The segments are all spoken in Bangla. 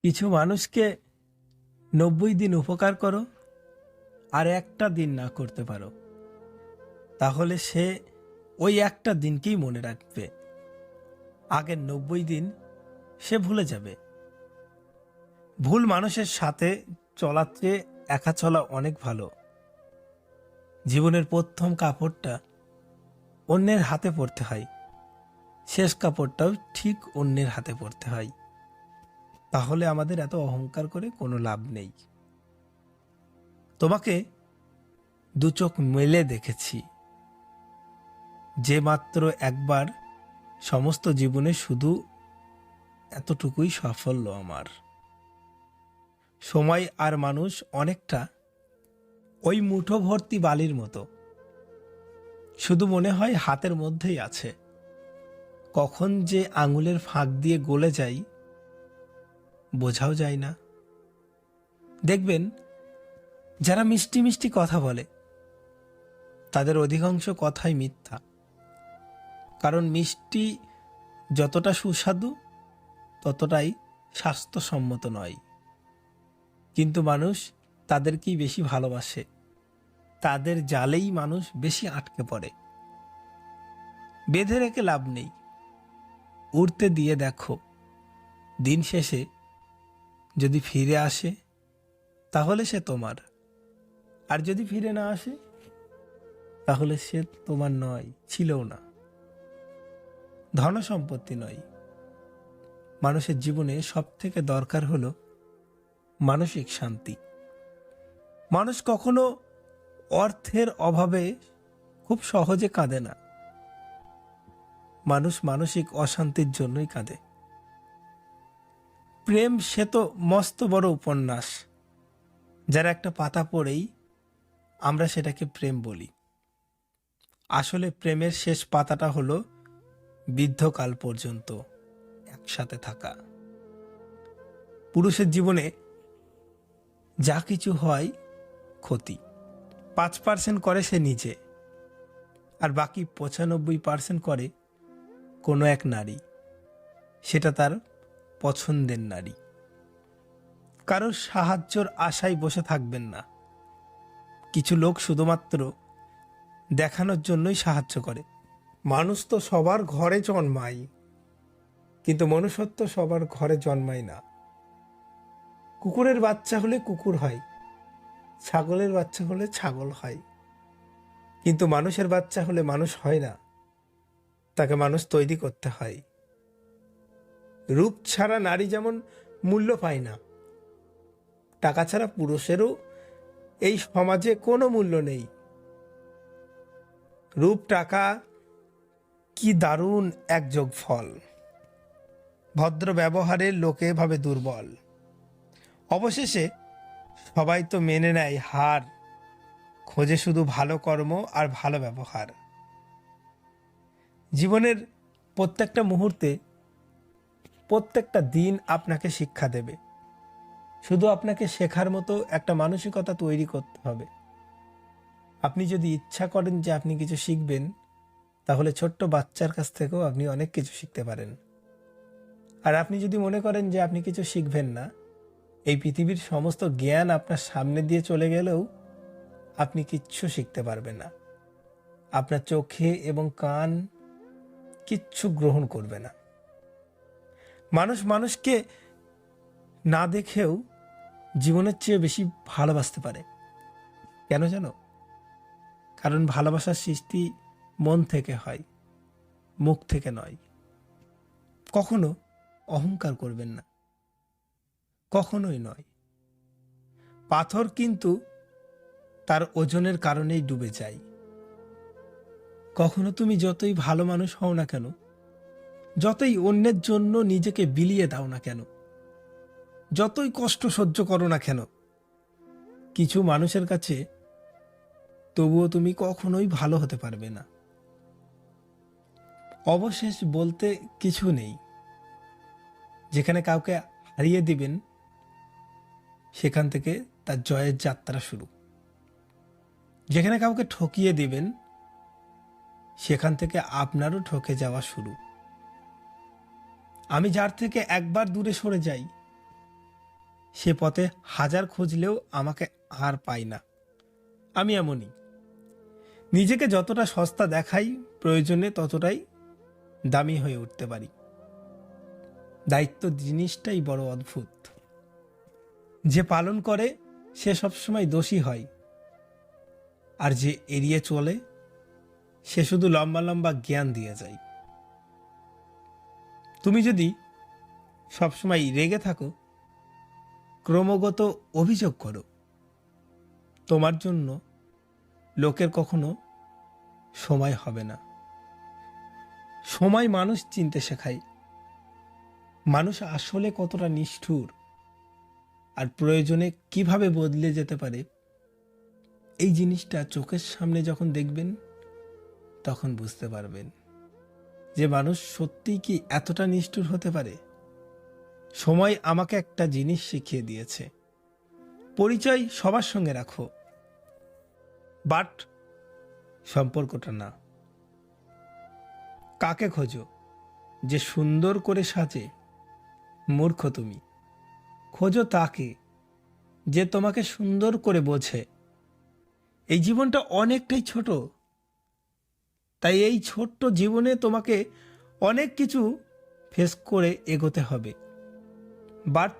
কিছু মানুষকে 90 দিন উপকার করো আর একটা দিন না করতে পারো, তাহলে সে ওই একটা দিনকেই মনে রাখবে। আগের 90 দিন সে ভুলে যাবে। ভুল মানুষের সাথে চলার চেয়ে একা চলা অনেক ভালো। জীবনের প্রথম কাপড়টা অন্যের হাতে পড়তে হয়, শেষ কাপড়টাও ঠিক অন্যের হাতে পড়তে হয়। তাহলে আমাদের এত অহংকার করে কোনো লাভ নেই। তোমাকে দু চোখ মেলে দেখেছি, যে মাত্র একবার, সমস্ত জীবনে শুধু এতটুকুই সাফল্য আমার। সময় আর মানুষ অনেকটা ওই মুঠো ভর্তি বালির মতো, শুধু মনে হয় হাতের মধ্যেই আছে। কখন যে আঙুলের ফাঁক দিয়ে গলে যায় বোঝাও যায় না। দেখবেন, যারা মিষ্টি মিষ্টি কথা বলে তাদের অধিকাংশ কথাই মিথ্যা। কারণ মিষ্টি যতটা সুস্বাদু ততটাই স্বাস্থ্যসম্মত নয়। কিন্তু মানুষ তাদেরকেই বেশি ভালোবাসে, তাদের জালেই মানুষ বেশি আটকে পড়ে। বেঁধে রেখে লাভ নেই, উড়তে দিয়ে দেখো। দিন শেষে যদি ফিরে আসে তাহলে সে তোমার, আর যদি ফিরে না আসে তাহলে সে তোমার নয়, ছিলও না। ধন সম্পত্তি নয়, মানুষের জীবনে সব থেকে দরকার হলো মানসিক শান্তি। মানুষ কখনো অর্থের অভাবে খুব সহজে কাঁদে না, মানুষ মানসিক অশান্তির জন্যই কাঁদে। প্রেম সে তো মস্ত বড় উপন্যাস, যার একটা পাতা পড়েই আমরা সেটাকে প্রেম বলি। আসলে প্রেমের শেষ পাতাটা হলো বৃদ্ধকাল পর্যন্ত একসাথে থাকা। পুরুষের জীবনে যা কিছু হয় ক্ষতি 5% করে সে নিজে, আর বাকি 95% করে কোনো এক নারী, সেটা তার পছন্দের নারী। কারোর সাহায্যর আশায় বসে থাকবেন না। কিছু লোক শুধুমাত্র দেখানোর জন্যই সাহায্য করে। মানুষ তো সবার ঘরে জন্মায়, কিন্তু মনুষ্যত্ব সবার ঘরে জন্মায় না। কুকুরের বাচ্চা হলে কুকুর হয়, ছাগলের বাচ্চা হলে ছাগল হয়, কিন্তু মানুষের বাচ্চা হলে মানুষ হয় না, তাকে মানুষ তৈরি করতে হয়। রূপ ছাড়া নারী যেমন মূল্য পায় না, টাকা ছাড়া পুরুষেরও এই সমাজে কোনো মূল্য নেই। রূপ টাকা কি দারুণ এক যোগফল। ভদ্র ব্যবহারের লোকে ভাবে দুর্বল, অবশেষে সবাই তো মেনে নেয় হার, খোঁজে শুধু ভালো কর্ম আর ভালো ব্যবহার। জীবনের প্রত্যেকটা মুহূর্তে, প্রত্যেকটা দিন আপনাকে শিক্ষা দেবে। শুধু আপনাকে শেখার মতো একটা মানসিকতা তৈরি করতে হবে। আপনি যদি ইচ্ছা করেন যে আপনি কিছু শিখবেন, তাহলে ছোট্ট বাচ্চার কাছ থেকেও আপনি অনেক কিছু শিখতে পারেন। আর আপনি যদি মনে করেন যে আপনি কিছু শিখবেন না, এই পৃথিবীর সমস্ত জ্ঞান আপনার সামনে দিয়ে চলে গেলেও আপনি কিচ্ছু শিখতে পারবেন না। আপনার চোখে এবং কান কিচ্ছু গ্রহণ করবে না। মানুষ মানুষকে না দেখেও জীবনের চেয়ে বেশি ভালোবাসতে পারে। কেন জানো? কারণ ভালোবাসার সৃষ্টি মন থেকে হয়, মুখ থেকে নয়। কখনো অহংকার করবেন না, কখনোই নয়। পাথর কিন্তু তার ওজনের কারণেই ডুবে যায়। কখনো তুমি যতই ভালো মানুষ হও না কেন, যতই অন্যের জন্য নিজেকে বিলিয়ে দাও না কেন, যতই কষ্ট সহ্য করো না কেন, কিছু মানুষের কাছে তবুও তুমি কখনোই ভালো হতে পারবে না। অবশেষ বলতে কিছু নেই। যেখানে কাউকে হারিয়ে দিবেন, সেখান থেকে তার জয়ের যাত্রা শুরু। যেখানে কাউকে ঠকিয়ে দিবেন, সেখান থেকে আপনারও ঠকে যাওয়া শুরু। আমি যার থেকে একবার দূরে সরে যাই, সে পথে হাজার খুঁজলেও আমাকে আর পাই না। আমি এমনই, নিজেকে যতটা সস্তা দেখাই, প্রয়োজনে ততটাই দামি হয়ে উঠতে পারি। দায়িত্ব জিনিসটাই বড় অদ্ভুত। যে পালন করে সে সবসময় দোষী হয়, আর যে এড়িয়ে চলে সে শুধু লম্বা লম্বা জ্ঞান দিয়ে যায়। তুমি যদি সবসময় রেগে থাকো, ক্রমাগত অভিযোগ করো, তোমার জন্য লোকের কখনো সময় হবে না। সময় মানুষ চিনতে শেখায়, মানুষ আসলে কতটা নিষ্ঠুর আর প্রয়োজনে কিভাবে বদলে যেতে পারে। এই জিনিসটা চোখের সামনে যখন দেখবেন তখন বুঝতে পারবেন যে মানুষ সত্যিই কি এতটা নিষ্ঠুর হতে পারে। সময় আমাকে একটা জিনিস শিখিয়ে দিয়েছে, পরিচয় সবার সঙ্গে রাখো, বাট সম্পর্কটা না। কাকে খোঁজো? যে সুন্দর করে সাজে? মূর্খ তুমি। খোঁজো তাকে যে তোমাকে সুন্দর করে বোঝে। এই জীবনটা অনেকটাই ছোট, তাই এই ছোট্ট জীবনে তোমাকে অনেক কিছু ফেস করে এগোতে হবে। বাট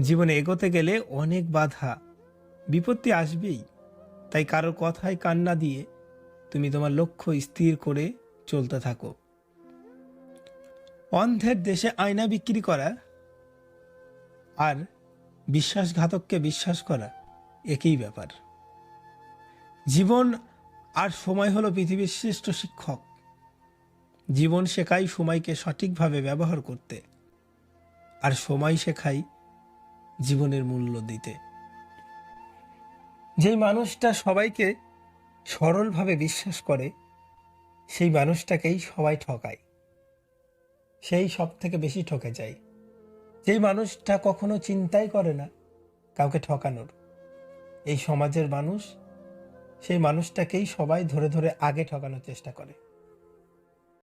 জীবনে এগোতে গেলে অনেক বাধা বিপত্তি আসবেই। তাই কারোর কথায় কান না দিয়ে তুমি তোমার লক্ষ্য স্থির করে চলতে থাকো। অন্ধের দেশে আয়না বিক্রি করা আর বিশ্বাসঘাতককে বিশ্বাস করা একই ব্যাপার। জীবন আর সময় হলো পৃথিবীর শ্রেষ্ঠ শিক্ষক। জীবন শেখায় সময়কে সঠিকভাবে ব্যবহার করতে, আর সময় শেখায় জীবনের মূল্য দিতে। যেই মানুষটা সবাইকে সরলভাবে বিশ্বাস করে, সেই মানুষটাকেই সবাই ঠকায়, সেই সব থেকে বেশি ঠকে যায়। যেই মানুষটা কখনো চিন্তাই করে না কাউকে ঠকানোর, এই সমাজের মানুষ সেই মানুষটাকেই সবাই ধরে ধরে আগে ঠকানোর চেষ্টা করে।